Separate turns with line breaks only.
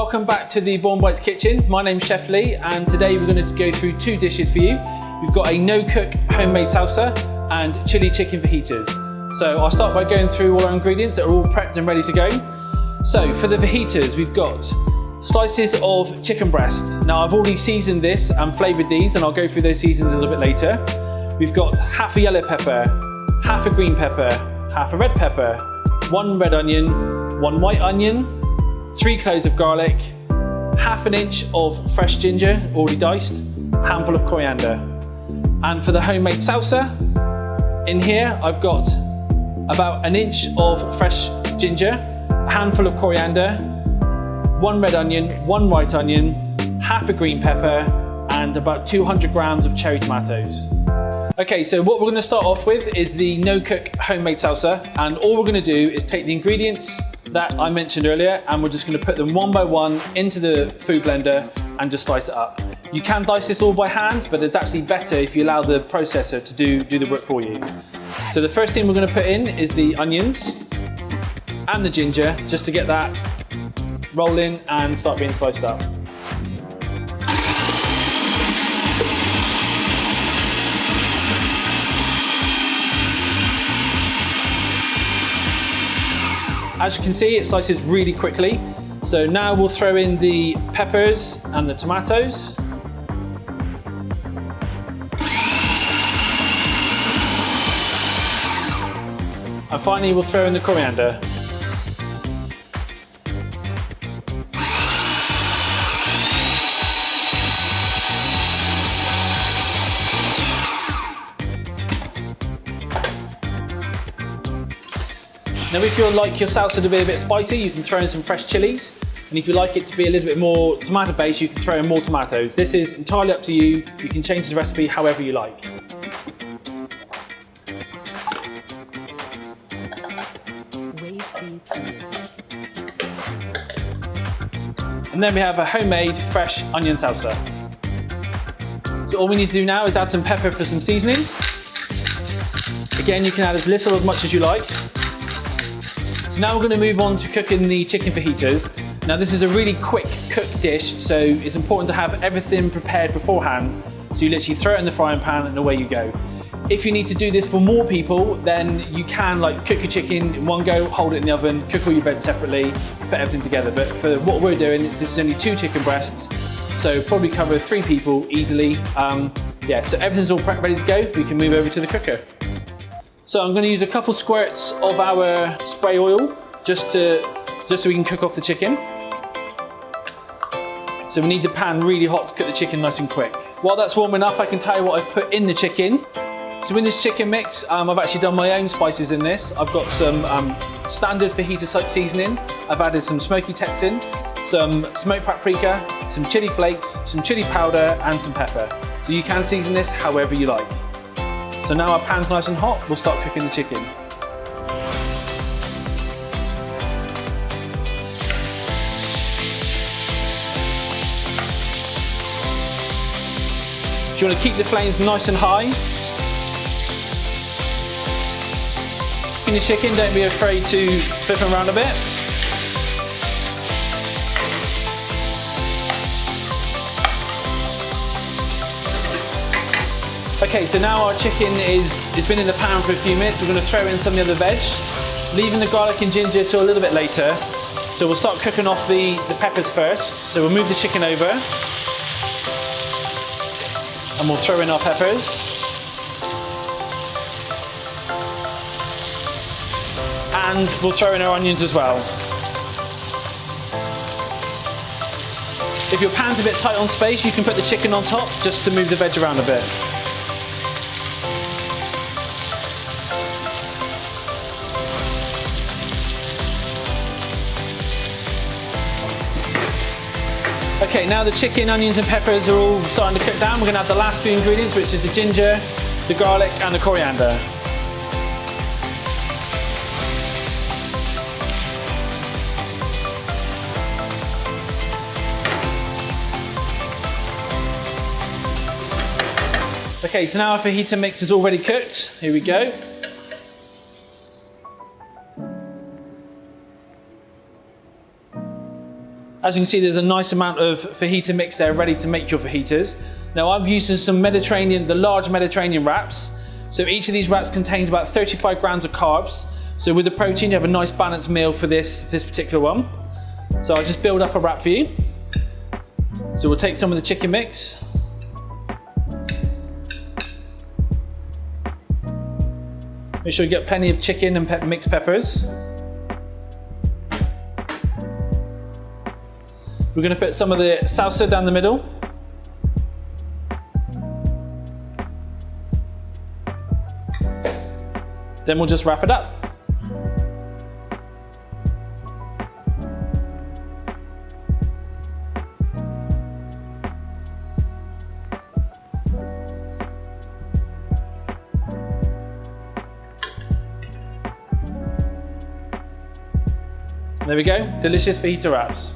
Welcome back to the Born Bites kitchen. My name's Chef Lee, and today we're going to go through two dishes for you. We've got a no-cook homemade salsa and chili chicken fajitas. So I'll start by going through all our ingredients that are all prepped and ready to go. So for the fajitas, we've got slices of chicken breast. Now I've already seasoned this and flavoured these, and I'll go through those seasons a little bit later. We've got half a yellow pepper, half a green pepper, half a red pepper, 1 red onion, 1 white onion, 3 cloves of garlic, half an inch of fresh ginger, already diced, a handful of coriander. And for the homemade salsa, in here I've got about an inch of fresh ginger, a handful of coriander, 1 red onion, 1 white onion, half a green pepper, and about 200 grams of cherry tomatoes. Okay, so what we're going to start off with is the no-cook homemade salsa, and all we're going to do is take the ingredients that I mentioned earlier, and we're just going to put them one by one into the food blender and just dice it up. You can dice this all by hand, but it's actually better if you allow the processor to do the work for you. So the first thing we're going to put in is the onions and the ginger, just to get that rolling and start being sliced up. As you can see, it slices really quickly. So now we'll throw in the peppers and the tomatoes. And finally, we'll throw in the coriander. Now if you like your salsa to be a bit spicy, you can throw in some fresh chilies. And if you like it to be a little bit more tomato based, you can throw in more tomatoes. This is entirely up to you. You can change the recipe however you like. And then we have a homemade fresh onion salsa. So all we need to do now is add some pepper for some seasoning. Again, you can add as little or as much as you like. So now we're going to move on to cooking the chicken fajitas. Now this is a really quick cook dish, so it's important to have everything prepared beforehand. So you literally throw it in the frying pan and away you go. If you need to do this for more people, then you can cook your chicken in one go, hold it in the oven, cook all your veg separately, put everything together. But for what we're doing, this is only 2 chicken breasts, so probably cover 3 people easily. Yeah, so everything's all prepped, ready to go. We can move over to the cooker. So I'm going to use a couple squirts of our spray oil just so we can cook off the chicken. So we need the pan really hot to cook the chicken nice and quick. While that's warming up, I can tell you what I've put in the chicken. So in this chicken mix, I've actually done my own spices in this. I've got some standard fajita seasoning. I've added some smoky Texan, some smoked paprika, some chili flakes, some chili powder, and some pepper. So you can season this however you like. So now our pan's nice and hot, we'll start cooking the chicken. You want to keep the flames nice and high. In the chicken, don't be afraid to flip them around a bit. Okay, so now our chicken it's been in the pan for a few minutes. We're going to throw in some of the other veg, leaving the garlic and ginger till a little bit later. So we'll start cooking off the peppers first. So we'll move the chicken over and we'll throw in our peppers. And we'll throw in our onions as well. If your pan's a bit tight on space, you can put the chicken on top just to move the veg around a bit. Okay, now the chicken, onions and peppers are all starting to cook down. We're going to add the last few ingredients, which is the ginger, the garlic and the coriander. Okay, so now our fajita mix is already cooked. Here we go. As you can see, there's a nice amount of fajita mix there ready to make your fajitas. Now I'm using some the large Mediterranean wraps. So each of these wraps contains about 35 grams of carbs. So with the protein, you have a nice balanced meal for this particular one. So I'll just build up a wrap for you. So we'll take some of the chicken mix. Make sure you get plenty of chicken and mixed peppers. We're going to put some of the salsa down the middle. Then we'll just wrap it up. There we go, delicious fajita wraps.